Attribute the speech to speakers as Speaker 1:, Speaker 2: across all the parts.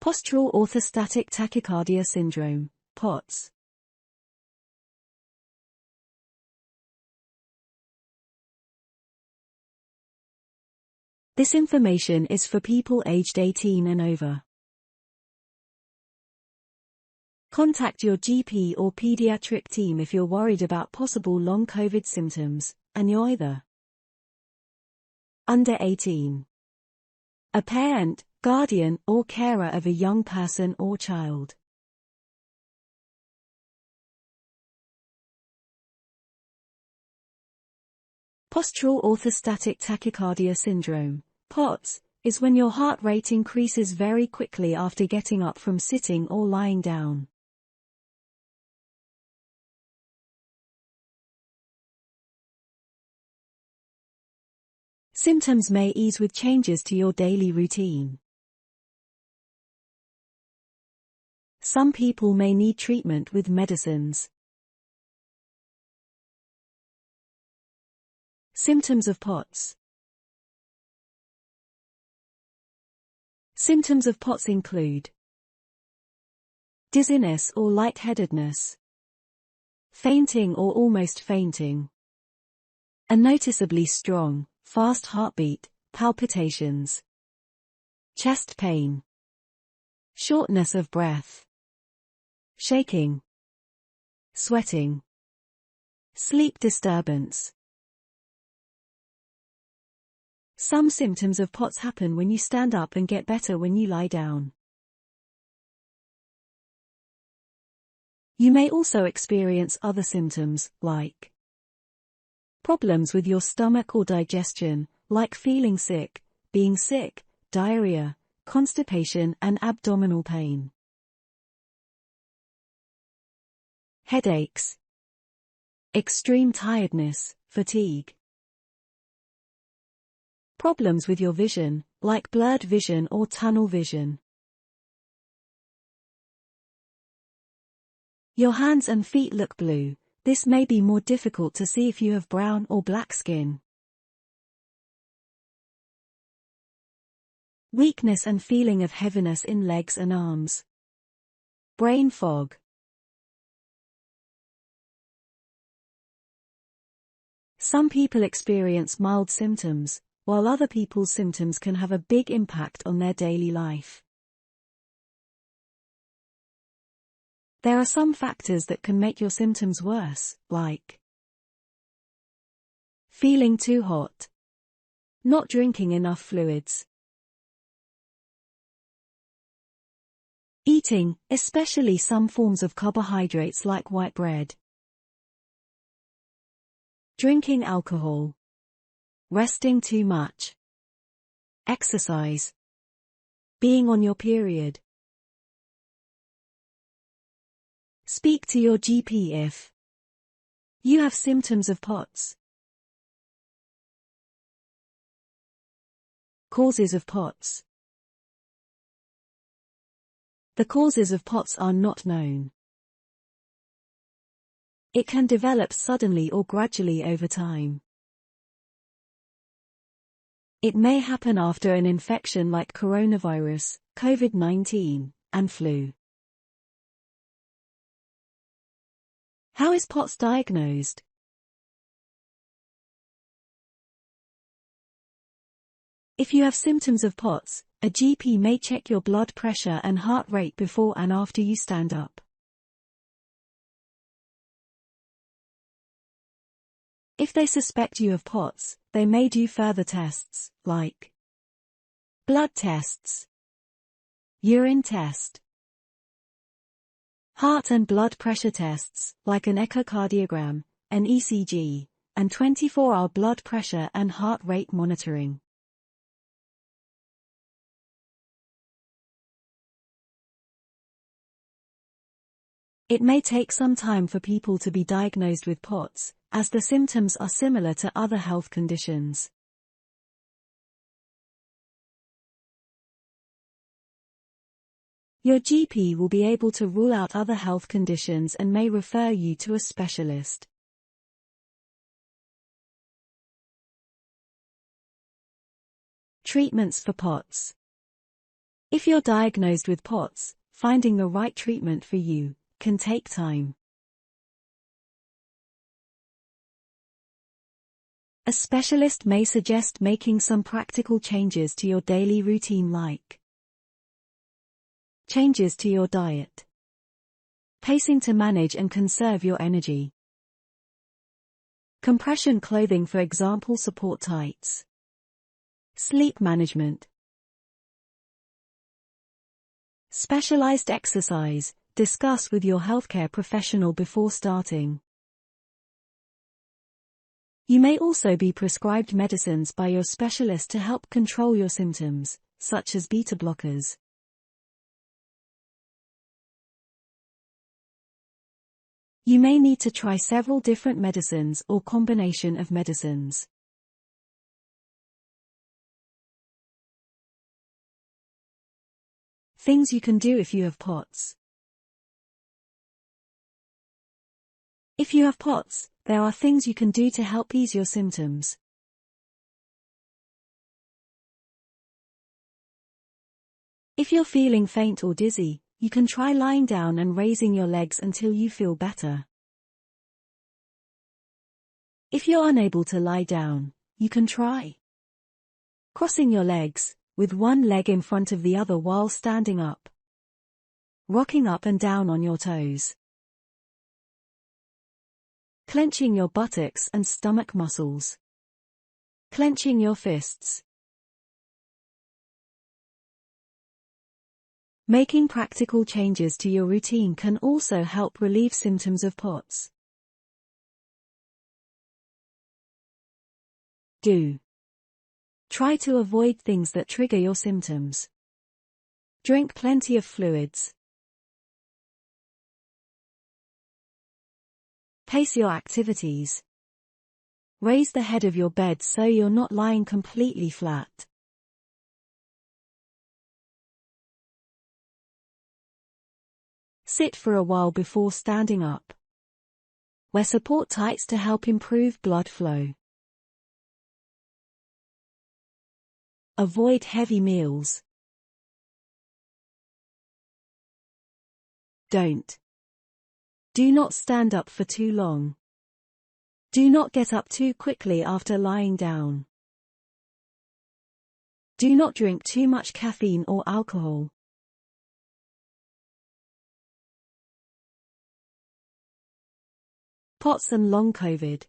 Speaker 1: Postural orthostatic tachycardia syndrome, PoTS. This information is for people aged 18 and over. Contact your GP or pediatric team if you're worried about possible long COVID symptoms, and you're either under 18, a parent, guardian, or carer of a young person or child. Postural orthostatic tachycardia syndrome, PoTS, is when your heart rate increases very quickly after getting up from sitting or lying down. Symptoms may ease with changes to your daily routine. Some people may need treatment with medicines. Symptoms of PoTS. Symptoms of PoTS include dizziness or lightheadedness, fainting or almost fainting, a noticeably strong, fast heartbeat, palpitations, chest pain, shortness of breath, shaking, sweating, sleep disturbance. Some symptoms of PoTS happen when you stand up and get better when you lie down. You may also experience other symptoms, like problems with your stomach or digestion, like feeling sick, being sick, diarrhea, constipation and abdominal pain. Headaches, extreme tiredness, fatigue. Problems with your vision, like blurred vision or tunnel vision. Your hands and feet look blue. This may be more difficult to see if you have brown or black skin. Weakness and feeling of heaviness in legs and arms. Brain fog. Some people experience mild symptoms, while other people's symptoms can have a big impact on their daily life. There are some factors that can make your symptoms worse, like feeling too hot, not drinking enough fluids, eating, especially some forms of carbohydrates like white bread, drinking alcohol, resting too much, exercise, being on your period. Speak to your GP if you have symptoms of PoTS. Causes of PoTS. The causes of PoTS are not known. It can develop suddenly or gradually over time. It may happen after an infection like coronavirus, COVID-19, and flu. How is PoTS diagnosed? If you have symptoms of PoTS, a GP may check your blood pressure and heart rate before and after you stand up. If they suspect you have PoTS, they may do further tests, like blood tests, urine test, heart and blood pressure tests, like an echocardiogram, an ECG, and 24-hour blood pressure and heart rate monitoring. It may take some time for people to be diagnosed with PoTS, as the symptoms are similar to other health conditions. Your GP will be able to rule out other health conditions and may refer you to a specialist. Treatments for PoTS. If you're diagnosed with PoTS, finding the right treatment for you can take time. A specialist may suggest making some practical changes to your daily routine, like changes to your diet, pacing to manage and conserve your energy, compression clothing, for example support tights, sleep management, specialized exercise. Discuss with your healthcare professional before starting. You may also be prescribed medicines by your specialist to help control your symptoms, such as beta blockers. You may need to try several different medicines or combination of medicines. Things you can do if you have PoTS. If you have PoTS, there are things you can do to help ease your symptoms. If you're feeling faint or dizzy, you can try lying down and raising your legs until you feel better. If you're unable to lie down, you can try crossing your legs, with one leg in front of the other while standing up, rocking up and down on your toes, clenching your buttocks and stomach muscles, clenching your fists. Making practical changes to your routine can also help relieve symptoms of PoTS. Do. Try to avoid things that trigger your symptoms. Drink plenty of fluids. Pace your activities. Raise the head of your bed so you're not lying completely flat. Sit for a while before standing up. Wear support tights to help improve blood flow. Avoid heavy meals. Don't. Do not stand up for too long. Do not get up too quickly after lying down. Do not drink too much caffeine or alcohol. PoTS and Long COVID.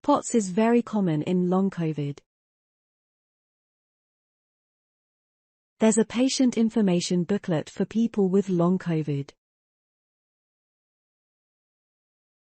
Speaker 1: PoTS is very common in Long COVID. There's a patient information booklet for people with Long COVID.